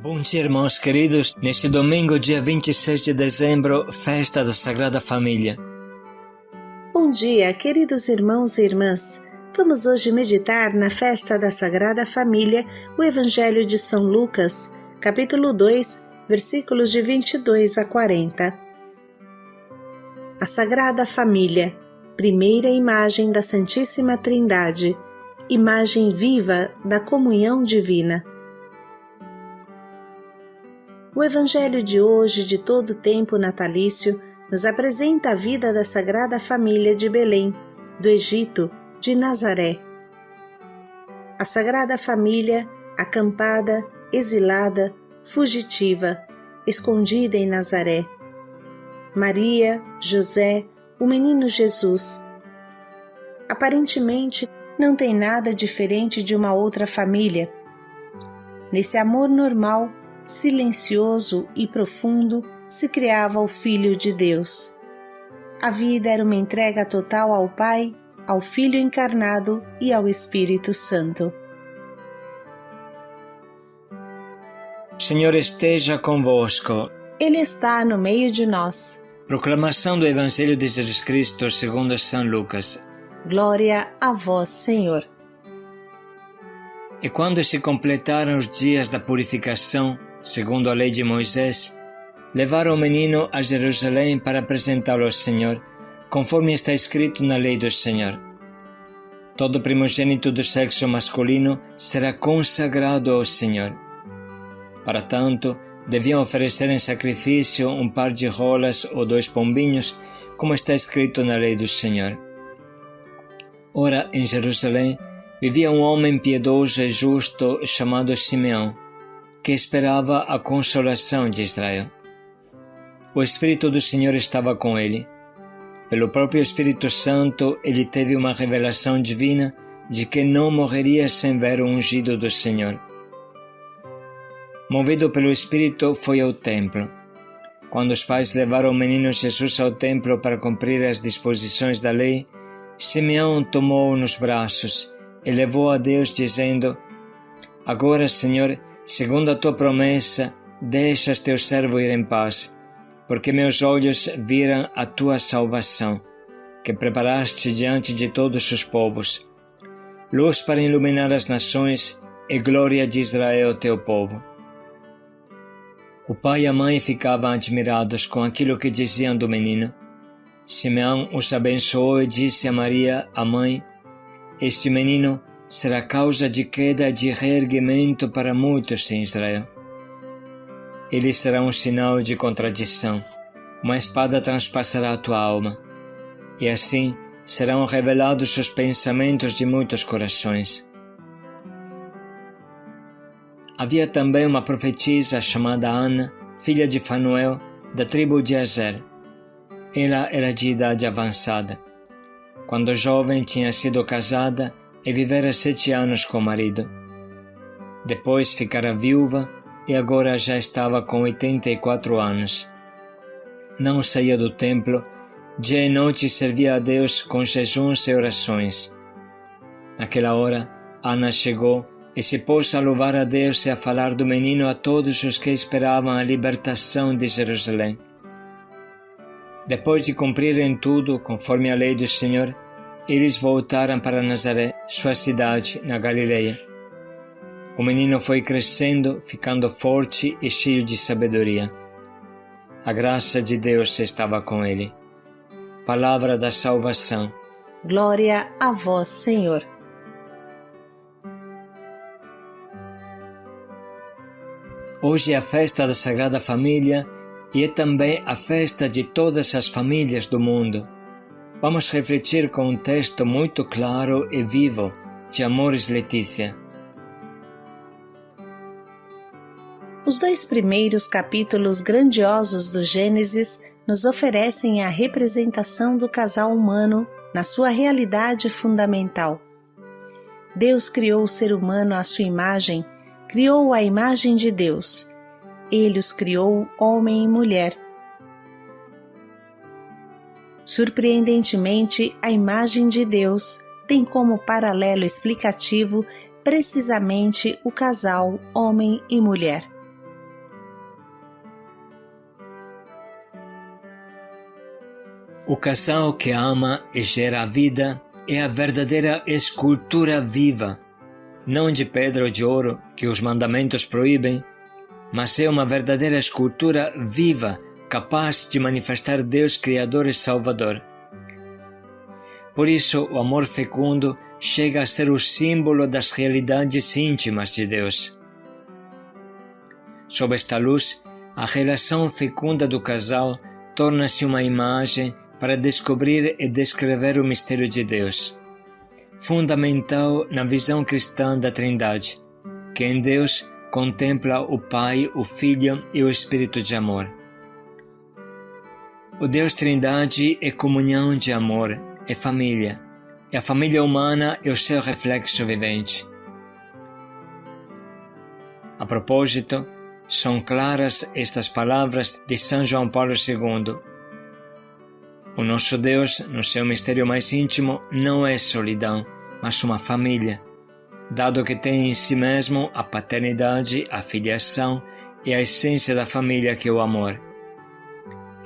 Bom dia, irmãos queridos. Neste domingo, dia 26 de dezembro, festa da Sagrada Família. Bom dia, queridos irmãos e irmãs. Vamos hoje meditar na festa da Sagrada Família, o Evangelho de São Lucas, capítulo 2, versículos de 22 a 40. A Sagrada Família, primeira imagem da Santíssima Trindade, imagem viva da comunhão divina. O Evangelho de hoje, de todo o tempo natalício, nos apresenta a vida da Sagrada Família de Belém, do Egito, de Nazaré. A Sagrada Família, acampada, exilada, fugitiva, escondida em Nazaré. Maria, José, o menino Jesus. Aparentemente, não tem nada diferente de uma outra família. Nesse amor normal, silencioso e profundo, se criava o Filho de Deus. A vida era uma entrega total ao Pai, ao Filho encarnado e ao Espírito Santo. O Senhor esteja convosco. Ele está no meio de nós. Proclamação do Evangelho de Jesus Cristo segundo São Lucas. Glória a vós, Senhor. E quando se completaram os dias da purificação, segundo a lei de Moisés, levaram o menino a Jerusalém para apresentá-lo ao Senhor, conforme está escrito na lei do Senhor. Todo primogênito do sexo masculino será consagrado ao Senhor. Para tanto, deviam oferecer em sacrifício um par de rolas ou 2 pombinhos, como está escrito na lei do Senhor. Ora, em Jerusalém, vivia um homem piedoso e justo chamado Simeão, que esperava a consolação de Israel. O Espírito do Senhor estava com ele. Pelo próprio Espírito Santo, ele teve uma revelação divina de que não morreria sem ver o ungido do Senhor. Movido pelo Espírito, foi ao templo. Quando os pais levaram o menino Jesus ao templo para cumprir as disposições da lei, Simeão tomou-o nos braços e levou a Deus, dizendo: Agora, Senhor, segundo a tua promessa, deixas teu servo ir em paz, porque meus olhos viram a tua salvação, que preparaste diante de todos os povos, luz para iluminar as nações e glória de Israel, teu povo. O pai e a mãe ficavam admirados com aquilo que diziam do menino. Simeão os abençoou e disse a Maria, a mãe: Este menino será causa de queda e de reerguimento para muitos em Israel. Ele será um sinal de contradição. Uma espada transpassará a tua alma. E assim serão revelados os pensamentos de muitos corações. Havia também uma profetisa chamada Ana, filha de Fanuel, da tribo de Aser. Ela era de idade avançada. Quando jovem, tinha sido casada e vivera 7 anos com o marido. Depois ficara viúva e agora já estava com 84 anos. Não saía do templo, dia e noite servia a Deus com jejuns e orações. Naquela hora, Ana chegou e se pôs a louvar a Deus e a falar do menino a todos os que esperavam a libertação de Jerusalém. Depois de cumprirem tudo, conforme a lei do Senhor, eles voltaram para Nazaré, sua cidade, na Galileia. O menino foi crescendo, ficando forte e cheio de sabedoria. A graça de Deus estava com ele. Palavra da salvação. Glória a vós, Senhor. Hoje é a festa da Sagrada Família e é também a festa de todas as famílias do mundo. Vamos refletir com um texto muito claro e vivo de Amoris Laetitia. Os 2 primeiros capítulos grandiosos do Gênesis nos oferecem a representação do casal humano na sua realidade fundamental. Deus criou o ser humano à sua imagem, criou a imagem de Deus. Ele os criou homem e mulher. Surpreendentemente, a imagem de Deus tem como paralelo explicativo precisamente o casal homem e mulher. O casal que ama e gera a vida é a verdadeira escultura viva, não de pedra ou de ouro que os mandamentos proíbem, mas é uma verdadeira escultura viva, capaz de manifestar Deus Criador e Salvador. Por isso, o amor fecundo chega a ser o símbolo das realidades íntimas de Deus. Sob esta luz, a relação fecunda do casal torna-se uma imagem para descobrir e descrever o mistério de Deus, fundamental na visão cristã da Trindade, que em Deus contempla o Pai, o Filho e o Espírito de amor. O Deus Trindade é comunhão de amor, é família, e a família humana é o seu reflexo vivente. A propósito, são claras estas palavras de São João Paulo II. O nosso Deus, no seu mistério mais íntimo, não é solidão, mas uma família, dado que tem em si mesmo a paternidade, a filiação e a essência da família que é o amor.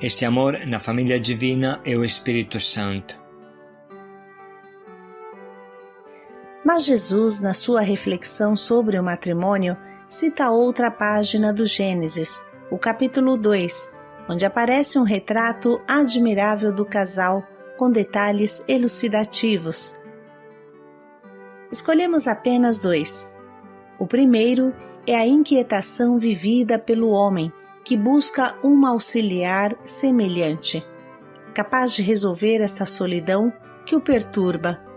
Este amor na família divina é o Espírito Santo. Mas Jesus, na sua reflexão sobre o matrimônio, cita outra página do Gênesis, o capítulo 2, onde aparece um retrato admirável do casal com detalhes elucidativos. Escolhemos apenas 2. O primeiro é a inquietação vivida pelo homem, que busca um auxiliar semelhante, capaz de resolver esta solidão que o perturba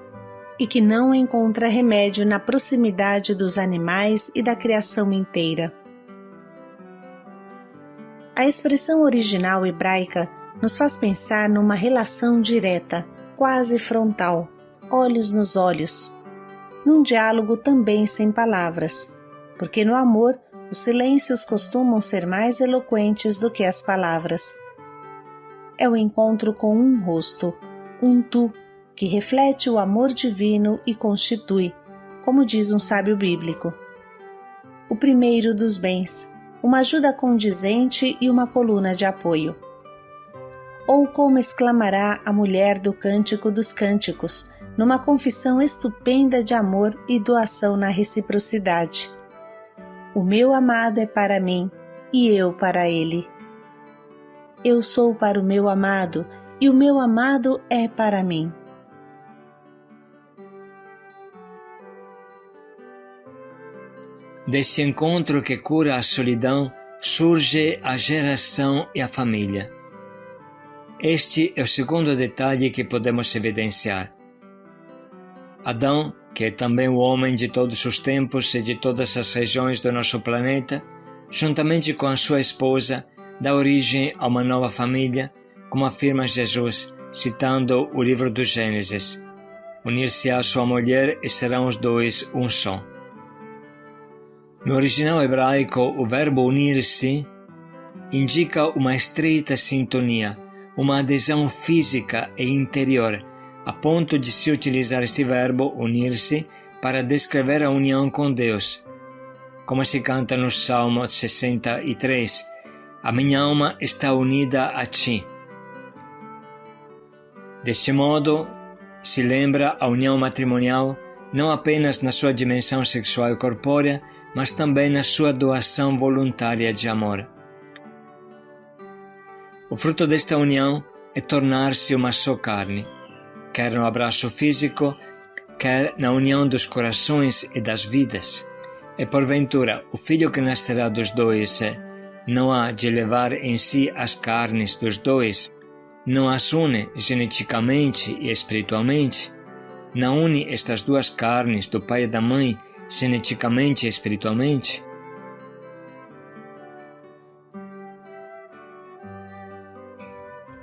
e que não encontra remédio na proximidade dos animais e da criação inteira. A expressão original hebraica nos faz pensar numa relação direta, quase frontal, olhos nos olhos, num diálogo também sem palavras, porque no amor os silêncios costumam ser mais eloquentes do que as palavras. É o encontro com um rosto, um tu, que reflete o amor divino e constitui, como diz um sábio bíblico, o primeiro dos bens, uma ajuda condizente e uma coluna de apoio. Ou como exclamará a mulher do Cântico dos Cânticos, numa confissão estupenda de amor e doação na reciprocidade: o meu amado é para mim e eu para ele. Eu sou para o meu amado e o meu amado é para mim. Deste encontro que cura a solidão, surge a geração e a família. Este é o segundo detalhe que podemos evidenciar. Adão, que é também o homem de todos os tempos e de todas as regiões do nosso planeta, juntamente com a sua esposa, dá origem a uma nova família, como afirma Jesus, citando o livro do Gênesis. Unir-se à sua mulher e serão os dois um só. No original hebraico, o verbo unir-se indica uma estreita sintonia, uma adesão física e interior, a ponto de se utilizar este verbo, unir-se, para descrever a união com Deus. Como se canta no Salmo 63, a minha alma está unida a ti. Deste modo, se lembra a união matrimonial não apenas na sua dimensão sexual e corpórea, mas também na sua doação voluntária de amor. O fruto desta união é tornar-se uma só carne, quer no abraço físico, quer na união dos corações e das vidas. E porventura, o filho que nascerá dos dois não há de levar em si as carnes dos dois, não as une geneticamente e espiritualmente, não une estas duas carnes do pai e da mãe geneticamente e espiritualmente?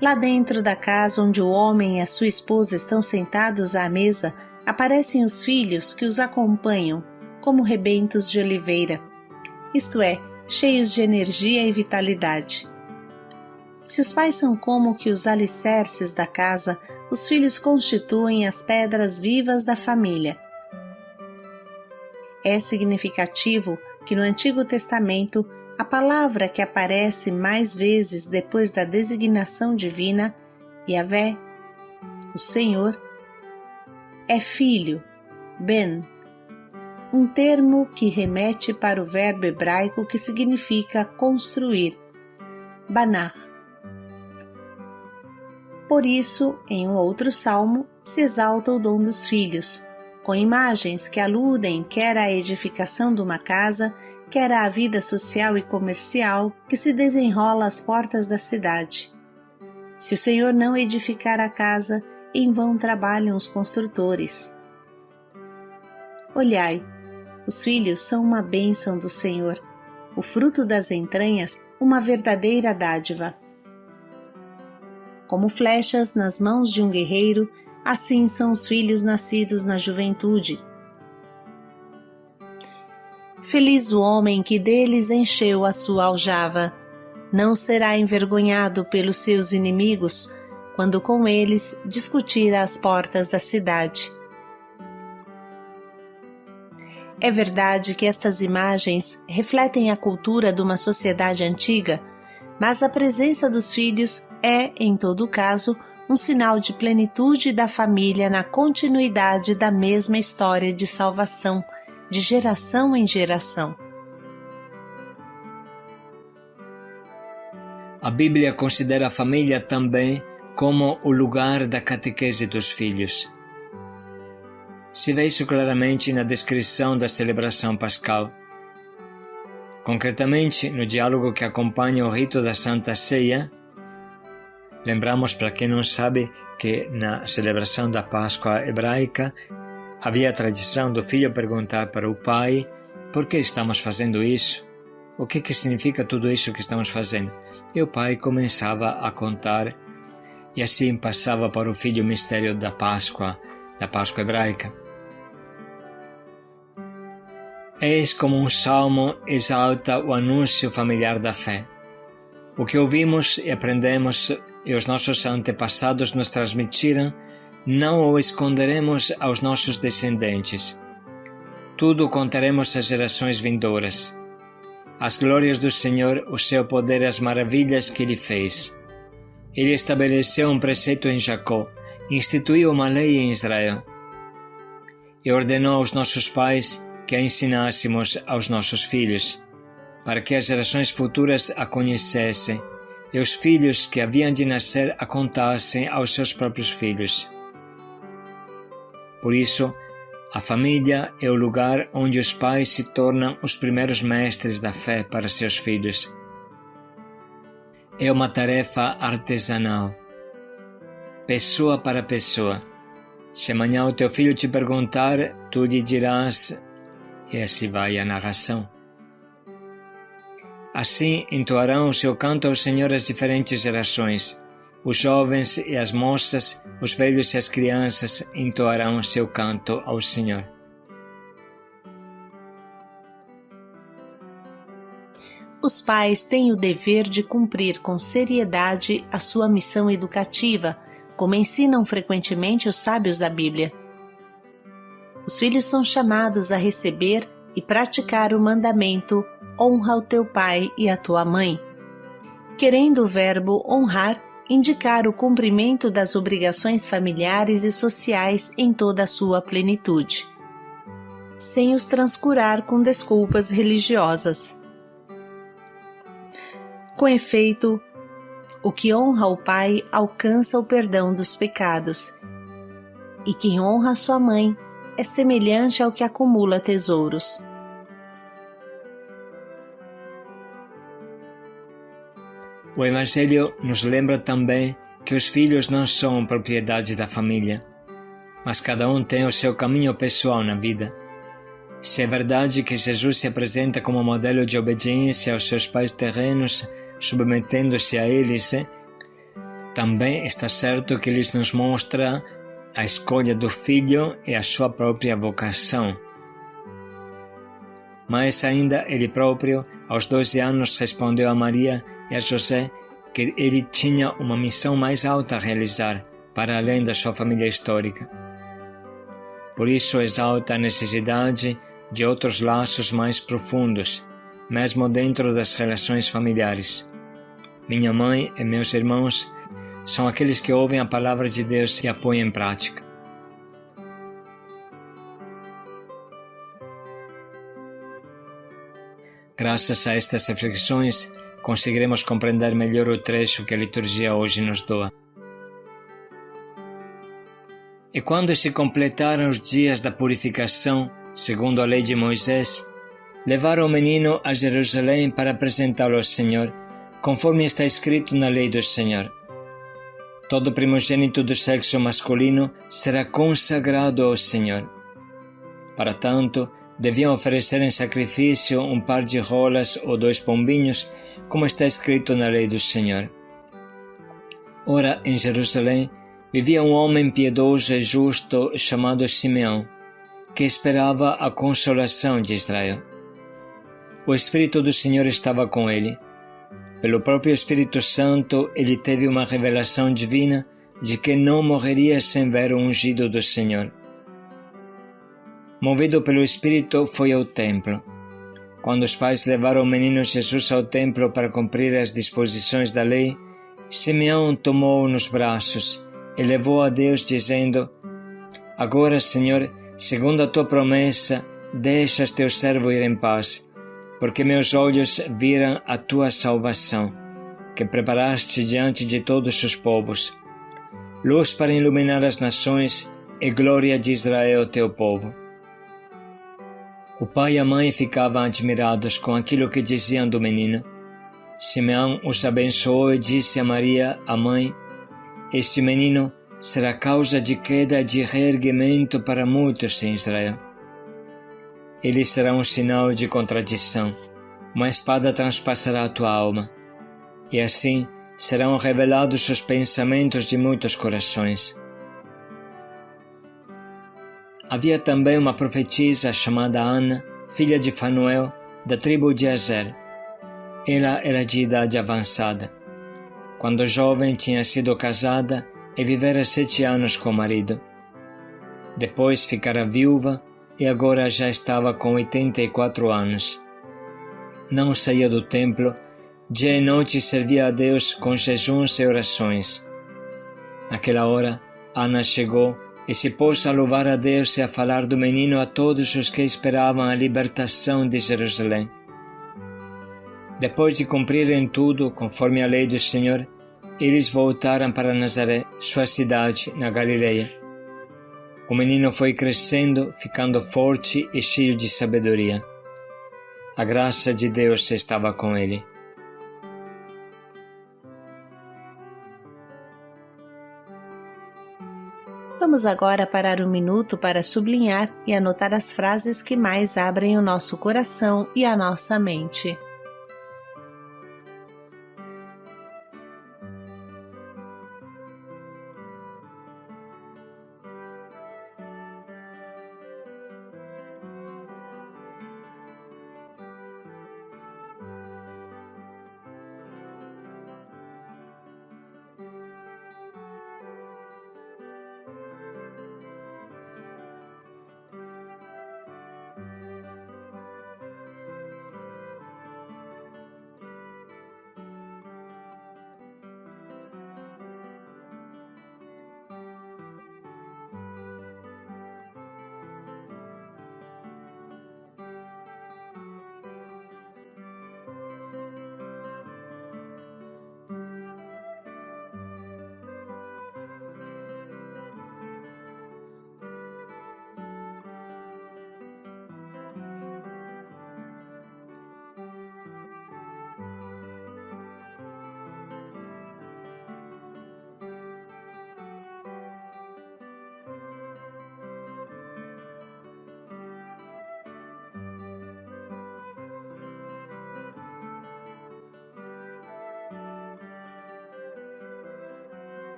Lá dentro da casa onde o homem e a sua esposa estão sentados à mesa, aparecem os filhos que os acompanham, como rebentos de oliveira, isto é, cheios de energia e vitalidade. Se os pais são como que os alicerces da casa, os filhos constituem as pedras vivas da família. É significativo que no Antigo Testamento a palavra que aparece mais vezes depois da designação divina Yahvé, o Senhor, é filho, Ben, um termo que remete para o verbo hebraico que significa construir, banar. Por isso, em um outro salmo, se exalta o dom dos filhos, com imagens que aludem quer à edificação de uma casa, quer à vida social e comercial que se desenrola às portas da cidade. Se o Senhor não edificar a casa, em vão trabalham os construtores. Olhai, os filhos são uma bênção do Senhor, o fruto das entranhas, uma verdadeira dádiva. Como flechas nas mãos de um guerreiro, assim são os filhos nascidos na juventude. Feliz o homem que deles encheu a sua aljava, não será envergonhado pelos seus inimigos, quando com eles discutir às portas da cidade. É verdade que estas imagens refletem a cultura de uma sociedade antiga, mas a presença dos filhos é, em todo caso, um sinal de plenitude da família na continuidade da mesma história de salvação, de geração em geração. A Bíblia considera a família também como o lugar da catequese dos filhos. Se vê isso claramente na descrição da celebração pascal. Concretamente, no diálogo que acompanha o rito da Santa Ceia, lembramos, para quem não sabe, que na celebração da Páscoa hebraica havia a tradição do filho perguntar para o pai: por que estamos fazendo isso? O que significa tudo isso que estamos fazendo? E o pai começava a contar, e assim passava para o filho o mistério da Páscoa hebraica. Eis como um salmo exalta o anúncio familiar da fé. O que ouvimos e aprendemos e os nossos antepassados nos transmitiram, não o esconderemos aos nossos descendentes. Tudo contaremos às gerações vindouras. As glórias do Senhor, o seu poder e as maravilhas que Ele fez. Ele estabeleceu um preceito em Jacó, instituiu uma lei em Israel e ordenou aos nossos pais que a ensinássemos aos nossos filhos, para que as gerações futuras a conhecessem e os filhos que haviam de nascer a contassem aos seus próprios filhos. Por isso, a família é o lugar onde os pais se tornam os primeiros mestres da fé para seus filhos. É uma tarefa artesanal, pessoa para pessoa. Se amanhã o teu filho te perguntar, tu lhe dirás, e assim vai a narração. Assim entoarão o seu canto ao Senhor as diferentes gerações. Os jovens e as moças, os velhos e as crianças entoarão o seu canto ao Senhor. Os pais têm o dever de cumprir com seriedade a sua missão educativa, como ensinam frequentemente os sábios da Bíblia. Os filhos são chamados a receber e praticar o mandamento: honra o teu pai e a tua mãe, querendo o verbo honrar indicar o cumprimento das obrigações familiares e sociais em toda a sua plenitude, sem os transcurar com desculpas religiosas. Com efeito, o que honra o pai alcança o perdão dos pecados, e quem honra sua mãe é semelhante ao que acumula tesouros. O Evangelho nos lembra também que os filhos não são propriedade da família, mas cada um tem o seu caminho pessoal na vida. Se é verdade que Jesus se apresenta como modelo de obediência aos seus pais terrenos, submetendo-se a eles, também está certo que ele nos mostra a escolha do filho e a sua própria vocação. Mas ainda ele próprio, aos 12 anos, respondeu a Maria e a José que ele tinha uma missão mais alta a realizar, para além da sua família histórica. Por isso exalta a necessidade de outros laços mais profundos, mesmo dentro das relações familiares. Minha mãe e meus irmãos são aqueles que ouvem a palavra de Deus e a põem em prática. Graças a estas reflexões, conseguiremos compreender melhor o trecho que a liturgia hoje nos doa. E quando se completaram os dias da purificação, segundo a lei de Moisés, levaram o menino a Jerusalém para apresentá-lo ao Senhor, conforme está escrito na lei do Senhor. Todo primogênito do sexo masculino será consagrado ao Senhor. Para tanto, deviam oferecer em sacrifício um par de rolas ou 2 pombinhos, como está escrito na lei do Senhor. Ora, em Jerusalém, vivia um homem piedoso e justo chamado Simeão, que esperava a consolação de Israel. O Espírito do Senhor estava com ele. Pelo próprio Espírito Santo, ele teve uma revelação divina de que não morreria sem ver o ungido do Senhor. Movido pelo Espírito, foi ao templo. Quando os pais levaram o menino Jesus ao templo para cumprir as disposições da lei, Simeão tomou-o nos braços e levou a Deus, dizendo: Agora, Senhor, segundo a tua promessa, deixas teu servo ir em paz, porque meus olhos viram a tua salvação, que preparaste diante de todos os povos, luz para iluminar as nações e glória de Israel, teu povo. O pai e a mãe ficavam admirados com aquilo que diziam do menino. Simeão os abençoou e disse a Maria, a mãe: Este menino será causa de queda e de reerguimento para muitos em Israel. Ele será um sinal de contradição. Uma espada transpassará a tua alma. E assim serão revelados os pensamentos de muitos corações. Havia também uma profetisa chamada Ana, filha de Fanuel, da tribo de Aser. Ela era de idade avançada. Quando jovem, tinha sido casada e vivera 7 anos com o marido. Depois ficara viúva e agora já estava com 84 anos. Não saía do templo, dia e noite servia a Deus com jejuns e orações. Naquela hora, Ana chegou e se pôs a louvar a Deus e a falar do menino a todos os que esperavam a libertação de Jerusalém. Depois de cumprirem tudo, conforme a lei do Senhor, eles voltaram para Nazaré, sua cidade, na Galileia. O menino foi crescendo, ficando forte e cheio de sabedoria. A graça de Deus estava com ele. Vamos agora parar um minuto para sublinhar e anotar as frases que mais abrem o nosso coração e a nossa mente.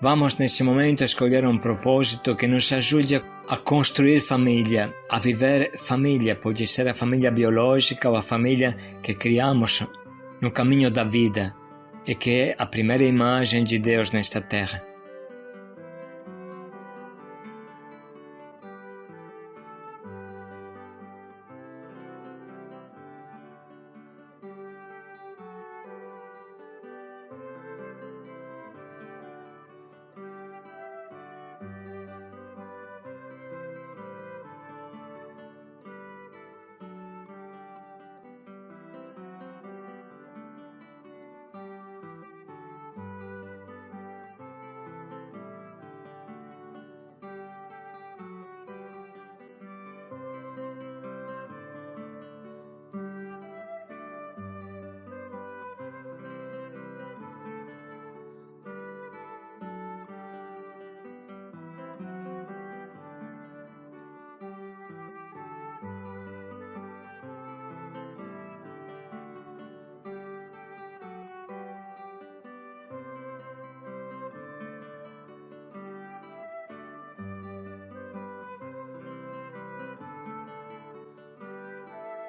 Vamos nesse momento escolher um propósito que nos ajude a construir família, a viver família. Pode ser a família biológica ou a família que criamos no caminho da vida e que é a primeira imagem de Deus nesta terra.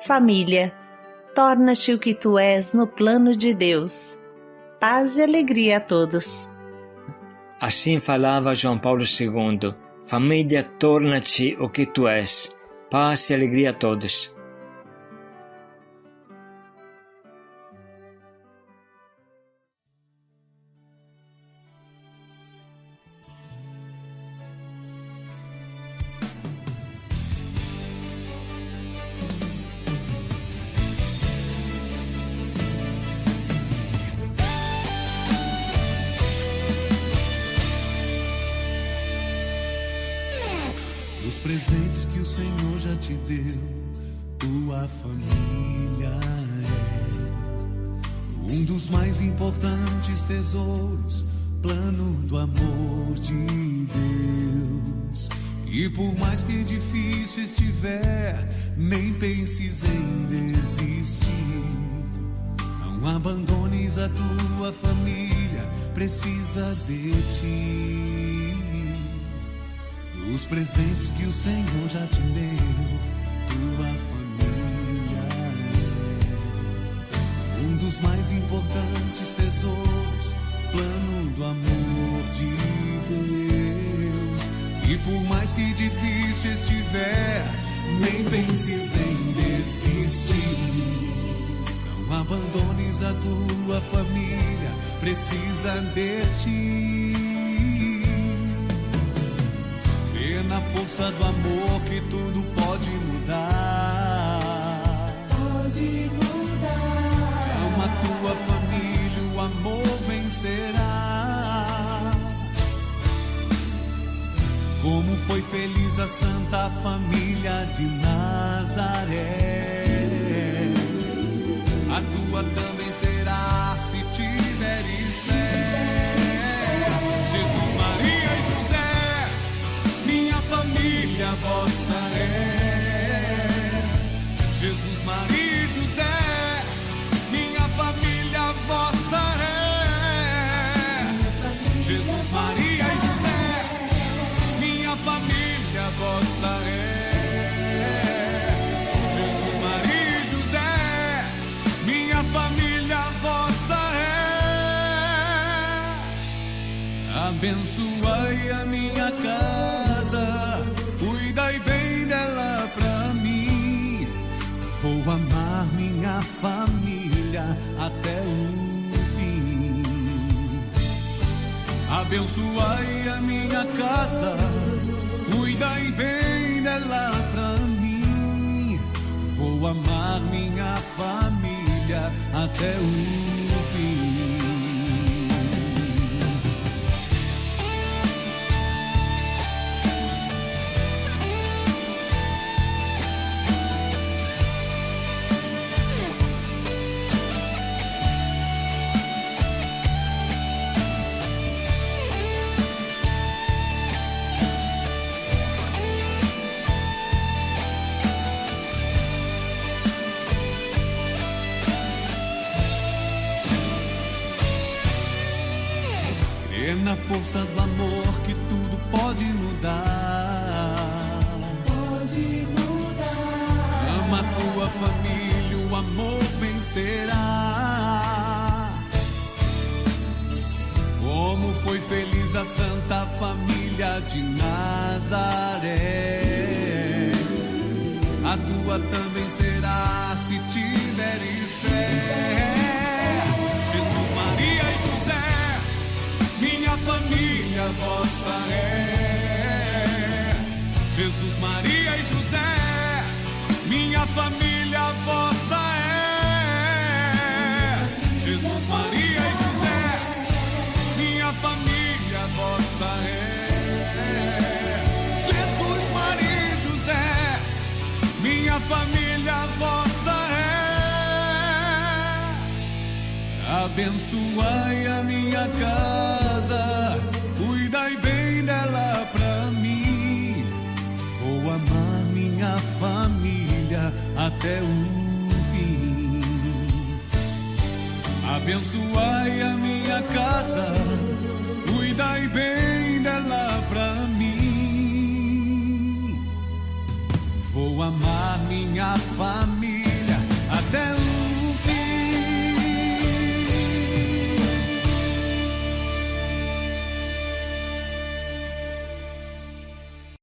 Família, torna-te o que tu és no plano de Deus. Paz e alegria a todos. Assim falava João Paulo II. Família, torna-te o que tu és. Paz e alegria a todos. Os presentes que o Senhor já te deu, tua família é um dos mais importantes tesouros, plano do amor de Deus. E por mais que difícil estiver, nem penses em desistir. Não abandones a tua família, precisa de ti. Os presentes que o Senhor já te deu, tua família é um dos mais importantes tesouros, plano do amor de Deus. E por mais que difícil estiver, nem penses em desistir. Não abandones a tua família, precisa de ti. Na força do amor que tudo pode mudar. Pode mudar. Ama a tua família, o amor vencerá. Como foi feliz a Santa Família de Nazaré. A tua também será se tiveres fé. Jesus, Maria e José, minha família vossa é. Jesus, Maria e José, minha família vossa é. Jesus, Maria e José, minha família vossa é. Jesus, Maria e José, minha família vossa é. Abençoai a minha casa, cuidai bem dela pra mim. Vou amar minha família até o fim. Abençoai a minha casa, cuidai bem dela pra mim. Vou amar minha família até o fim. na força do amor que tudo pode mudar. Pode mudar. Ama a tua família, o amor vencerá. Como foi feliz a Santa Família de Nazaré, a tua também será se tiveres fé. Jesus, Maria e José, minha família vossa é. Jesus, Maria e José, minha família vossa é. Jesus, Maria e José, minha família vossa é. Jesus, Maria e José, minha família vossa é. Abençoai a minha casa, cuidai bem dela pra mim. Vou amar minha família até o fim. Abençoai a minha casa, cuidai bem dela pra mim. Vou amar minha família